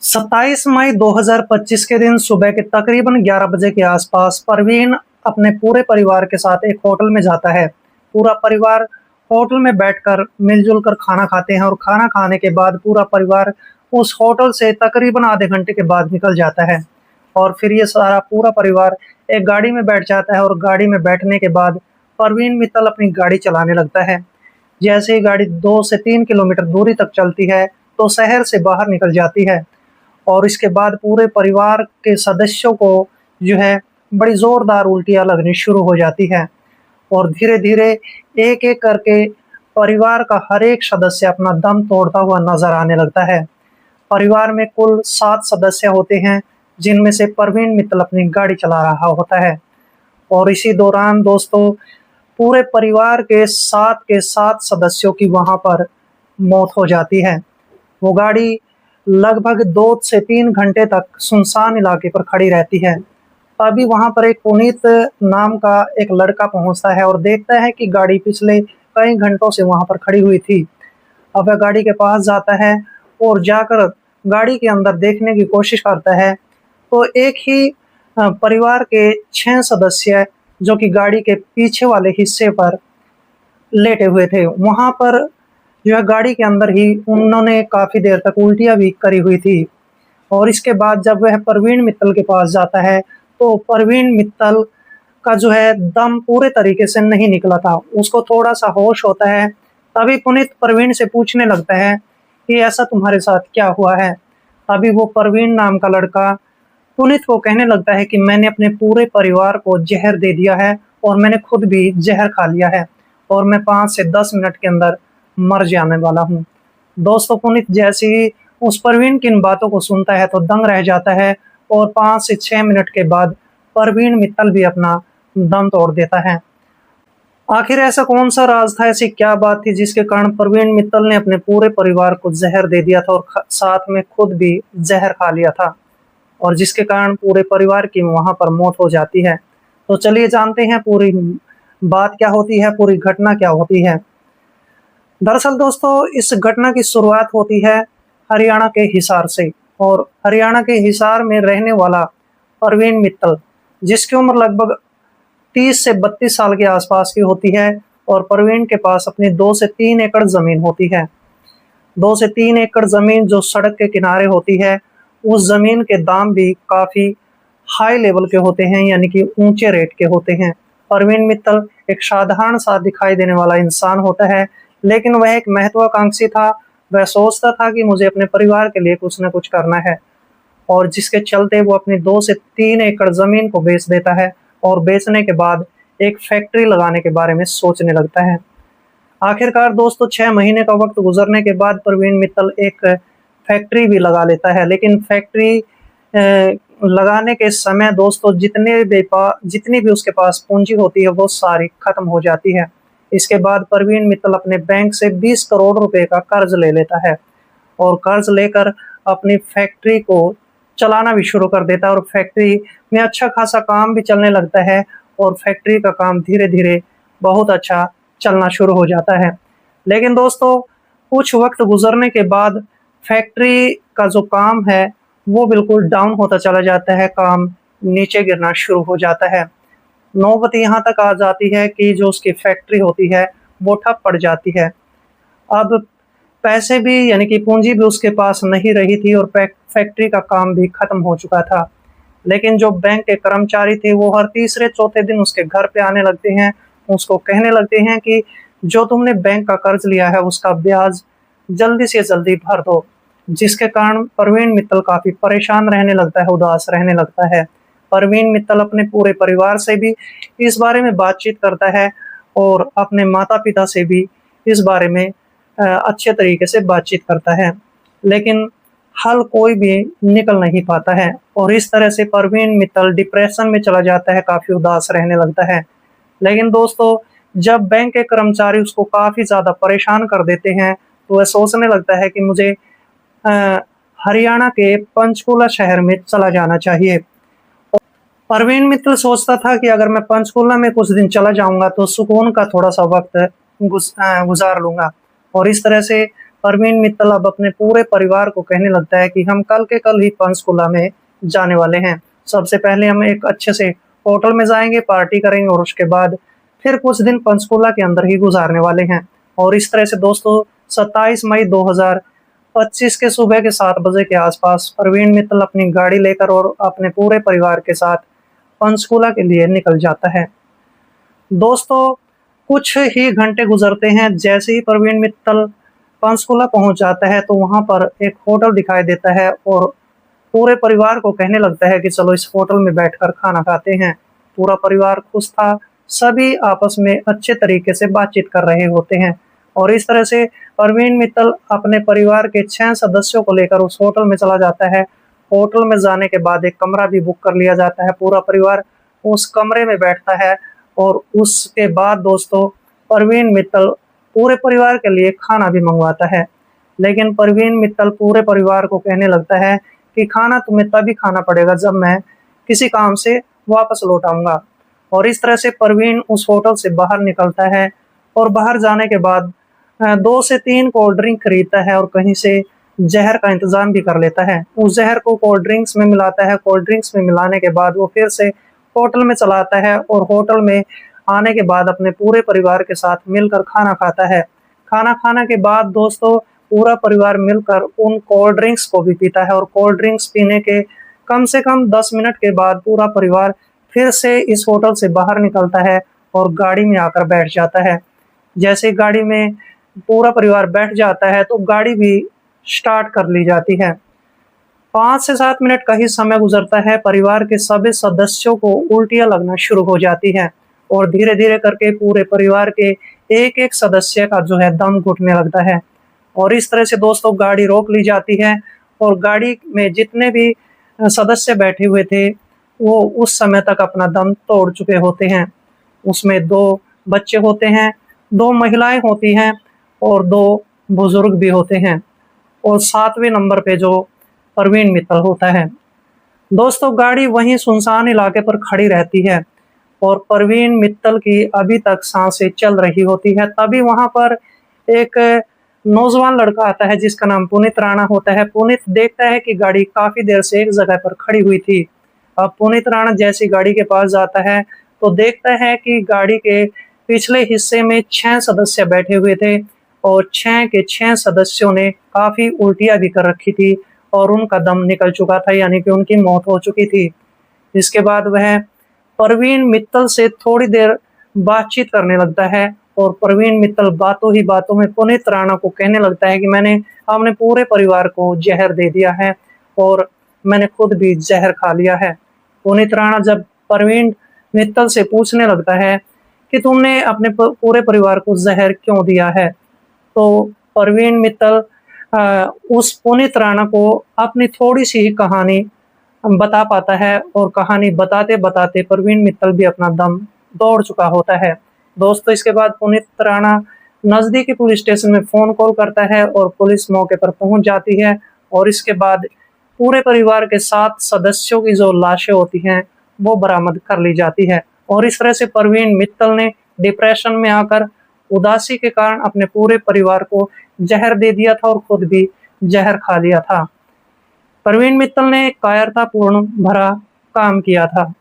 27 मई 2025 के दिन सुबह के तकरीबन 11 बजे के आसपास परवीन अपने पूरे परिवार के साथ एक होटल में जाता है। पूरा परिवार होटल में बैठकर मिलजुल कर खाना खाते हैं और खाना खाने के बाद पूरा परिवार उस होटल से तकरीबन आधे घंटे के बाद निकल जाता है। और फिर ये सारा पूरा परिवार एक गाड़ी में बैठ जाता है और गाड़ी में बैठने के बाद परवीन मित्तल अपनी गाड़ी चलाने लगता है। जैसे ही गाड़ी 2 से 3 किलोमीटर दूरी तक चलती है तो शहर से बाहर निकल जाती है और इसके बाद पूरे परिवार के सदस्यों को जो है बड़ी ज़ोरदार उल्टियाँ लगनी शुरू हो जाती हैं और धीरे-धीरे एक-एक करके परिवार का हर एक सदस्य अपना दम तोड़ता हुआ नज़र आने लगता है। परिवार में कुल 7 सदस्य होते हैं, जिनमें से परवीन मित्तल अपनी गाड़ी चला रहा होता है और इसी दौरान दोस्तों पूरे परिवार के 7 सदस्यों की वहाँ पर मौत हो जाती है। वो गाड़ी लगभग 2 से 3 घंटे तक सुनसान इलाके पर खड़ी रहती है। तभी वहाँ पर एक पुनीत नाम का एक लड़का पहुँचता है और देखता है कि गाड़ी पिछले कई घंटों से वहाँ पर खड़ी हुई थी। अब वह गाड़ी के पास जाता है और जाकर गाड़ी के अंदर देखने की कोशिश करता है, तो एक ही परिवार के 6 सदस्य जो कि गाड़ी के पीछे वाले हिस्से पर लेटे हुए थे। वहाँ पर जो है गाड़ी के अंदर ही उन्होंने काफ़ी देर तक उल्टियाँ भी करी हुई थी और इसके बाद जब वह परवीन मित्तल के पास जाता है, तो परवीन मित्तल का जो है दम पूरे तरीके से नहीं निकला था। उसको थोड़ा-सा होश होता है, तभी पुनीत परवीन से पूछने लगता है कि ऐसा तुम्हारे साथ क्या हुआ है? तभी वो परवीन नाम का लड़का पुनीत को कहने लगता है कि मैंने अपने पूरे परिवार को ज़हर दे दिया है और मैंने खुद भी ज़हर खा लिया है और मैं 5 से 10 मिनट के अंदर मर जाने वाला हूँ। दोस्तों पुनीत जैसे ही उस परवीन की इन बातों को सुनता है तो दंग रह जाता है और 5 से 6 मिनट के बाद परवीन मित्तल भी अपना दम तोड़ देता है। आखिर ऐसा कौन-सा राज था, ऐसी क्या बात थी जिसके कारण परवीन मित्तल ने अपने पूरे परिवार को ज़हर दे दिया था और साथ में खुद भी ज़हर खा लिया था और जिसके कारण पूरे परिवार की वहाँ पर मौत हो जाती है। तो चलिए जानते हैं पूरी बात क्या होती है, पूरी घटना क्या होती है। दरअसल दोस्तों इस घटना की शुरुआत होती है हरियाणा के हिसार से और हरियाणा के हिसार में रहने वाला परवीन मित्तल, जिसकी उम्र लगभग 30 से 32 साल के आसपास की होती है और परवीन के पास अपनी 2 से 3 एकड़ ज़मीन होती है। 2 से 3 एकड़ ज़मीन जो सड़क के किनारे होती है, उस ज़मीन के दाम भी काफ़ी हाई लेवल के होते हैं, यानी कि ऊँचे रेट के होते हैं। परवीन मित्तल एक साधारण सा दिखाई देने वाला इंसान होता है, लेकिन वह एक महत्वाकांक्षी था। वह सोचता था कि मुझे अपने परिवार के लिए कुछ न कुछ करना है और जिसके चलते वो अपनी 2 से 3 एकड़ ज़मीन को बेच देता है और बेचने के बाद एक फैक्ट्री लगाने के बारे में सोचने लगता है। आखिरकार दोस्तों 6 महीने का वक़्त गुज़रने के बाद परवीन मित्तल एक फैक्ट्री भी लगा लेता है, लेकिन फैक्ट्री लगाने के समय दोस्तों जितनी भी उसके पास पूँजी होती है वो सारी ख़त्म हो जाती है। इसके बाद परवीन मित्तल अपने बैंक से 20 करोड़ रुपए का कर्ज़ ले लेता है और कर्ज़ लेकर अपनी फैक्ट्री को चलाना भी शुरू कर देता है और फैक्ट्री में अच्छा खासा काम भी चलने लगता है और फैक्ट्री का काम धीरे-धीरे बहुत अच्छा चलना शुरू हो जाता है। लेकिन दोस्तों कुछ वक़्त गुज़रने के बाद फैक्ट्री का जो काम है वो बिल्कुल डाउन होता चला जाता है, काम नीचे गिरना शुरू हो जाता है। नौबत यहाँ तक आ जाती है कि जो उसकी फैक्ट्री होती है वो ठप पड़ जाती है। अब पैसे भी यानी कि पूँजी भी उसके पास नहीं रही थी और फैक्ट्री का काम भी ख़त्म हो चुका था। लेकिन जो बैंक के कर्मचारी थे वो हर तीसरे-चौथे दिन उसके घर पे आने लगते हैं, उसको कहने लगते हैं कि जो तुमने बैंक का कर्ज़ लिया है उसका ब्याज जल्दी से जल्दी भर दो। जिसके कारण परवीन मित्तल काफ़ी परेशान रहने लगता है, उदास रहने लगता है। परवीन मित्तल अपने पूरे परिवार से भी इस बारे में बातचीत करता है और अपने माता-पिता से भी इस बारे में अच्छे तरीके से बातचीत करता है। लेकिन हल कोई भी निकल नहीं पाता है और इस तरह से परवीन मित्तल डिप्रेशन में चला जाता है, काफ़ी उदास रहने लगता है। लेकिन दोस्तों जब बैंक के कर्मचारी उसको काफ़ी ज़्यादा परेशान कर देते हैं, तो वह सोचने लगता है कि मुझे अ, हरियाणा के पंचकुला शहर में चला जाना चाहिए। परवीन मित्तल सोचता था कि अगर मैं पंचकुला में कुछ दिन चला जाऊँगा तो सुकून का थोड़ा-सा वक़्त गुज़ार लूँगा और इस तरह से परवीन मित्तल अब अपने पूरे परिवार को कहने लगता है कि हम कल के कल ही पंचकुला में जाने वाले हैं। सबसे पहले हम एक अच्छे से होटल में जाएंगे, पार्टी करेंगे और उसके बाद फिर कुछ दिन पंचकुला के अंदर ही गुजारने वाले हैं। और इस तरह से दोस्तों 27 मई 2025 के सुबह के 7 बजे के आसपास परवीन मित्तल अपनी गाड़ी लेकर और अपने पूरे परिवार के साथ पंचकुला के लिए निकल जाता है। दोस्तों कुछ ही घंटे गुजरते हैं, जैसे ही परवीन मित्तल पंचकुला पहुंच जाता है तो वहां पर एक होटल दिखाई देता है और पूरे परिवार को कहने लगता है कि चलो इस होटल में बैठकर खाना खाते हैं। पूरा परिवार खुश था, सभी आपस में अच्छे तरीके से बातचीत कर रहे होते हैं और इस तरह से परवीन मित्तल अपने परिवार के 6 सदस्यों को लेकर उस होटल में चला जाता है। होटल में जाने के बाद एक कमरा भी बुक कर लिया जाता है। पूरा परिवार उस कमरे में बैठता है और उसके बाद दोस्तों परवीन मित्तल पूरे परिवार के लिए खाना भी मंगवाता है। लेकिन परवीन मित्तल पूरे परिवार को कहने लगता है कि खाना तुम्हें तभी खाना पड़ेगा जब मैं किसी काम से वापस लौट आऊंगा। और इस तरह से परवीन उस होटल से बाहर निकलता है और बाहर जाने के बाद 2 से 3 कोल्ड ड्रिंक खरीदता है और कहीं से जहर का इंतजाम भी कर लेता है। उस जहर को कोल्ड ड्रिंक्स में मिलाता है। कोल्ड ड्रिंक्स में मिलाने के बाद वो फिर से होटल में चला आता है और होटल में आने के बाद अपने पूरे परिवार के साथ मिलकर खाना खाता है। खाना खाने के बाद दोस्तों पूरा परिवार मिलकर उन कोल्ड ड्रिंक्स को भी पीता है और कोल्ड ड्रिंक्स पीने के कम से कम 10 मिनट के बाद पूरा परिवार फिर से इस होटल से बाहर निकलता है और गाड़ी में आकर बैठ जाता है। जैसे गाड़ी में पूरा परिवार बैठ जाता है तो गाड़ी भी स्टार्ट कर ली जाती है। 5 से 7 मिनट का ही समय गुजरता है, परिवार के सभी सदस्यों को उल्टियां लगना शुरू हो जाती है और धीरे धीरे करके पूरे परिवार के एक एक सदस्य का जो है दम घुटने लगता है। और इस तरह से दोस्तों गाड़ी रोक ली जाती है और गाड़ी में जितने भी सदस्य बैठे हुए थे वो उस समय तक अपना दम तोड़ चुके होते हैं। उसमें 2 बच्चे होते हैं, 2 महिलाएं होती हैं और 2 बुजुर्ग भी होते हैं और 7वें नंबर पे जो परवीन मित्तल होता है। दोस्तों गाड़ी वहीं सुनसान इलाके पर खड़ी रहती है और परवीन मित्तल की अभी तक सांसें चल रही होती है। तभी वहां पर एक नौजवान लड़का आता है जिसका नाम पुनीत राणा होता है। पुनीत देखता है कि गाड़ी काफी देर से एक जगह पर खड़ी हुई थी। अब पुनीत राणा जैसी गाड़ी के पास जाता है तो देखता है कि गाड़ी के पिछले हिस्से में 6 सदस्य बैठे हुए थे और 6 के 6 सदस्यों ने काफी उल्टियां भी कर रखी थी और उनका दम निकल चुका था, यानी कि उनकी मौत हो चुकी थी। इसके बाद वह परवीन मित्तल से थोड़ी देर बातचीत करने लगता है और परवीन मित्तल बातों ही बातों में पुनीत राणा को कहने लगता है कि मैंने अपने पूरे परिवार को जहर दे दिया है और मैंने खुद भी जहर खा लिया है। पुनीत राणा जब परवीन मित्तल से पूछने लगता है कि तुमने अपने पूरे परिवार को जहर क्यों दिया है, तो परवीन मित्तल उस पुनीत राणा को अपनी थोड़ी सी ही कहानी बता पाता है और कहानी बताते बताते परवीन मित्तल भी अपना दम तोड़ चुका होता है। दोस्तों इसके बाद पुनीत राणा नजदीकी पुलिस स्टेशन में फोन कॉल करता है और पुलिस मौके पर पहुंच जाती है और इसके बाद पूरे परिवार के 7 सदस्यों की जो लाशें होती हैं वो बरामद कर ली जाती है। और इस तरह से परवीन मित्तल ने डिप्रेशन में आकर उदासी के कारण अपने पूरे परिवार को जहर दे दिया था और खुद भी जहर खा लिया था। परवीन मित्तल ने कायरतापूर्ण भरा काम किया था।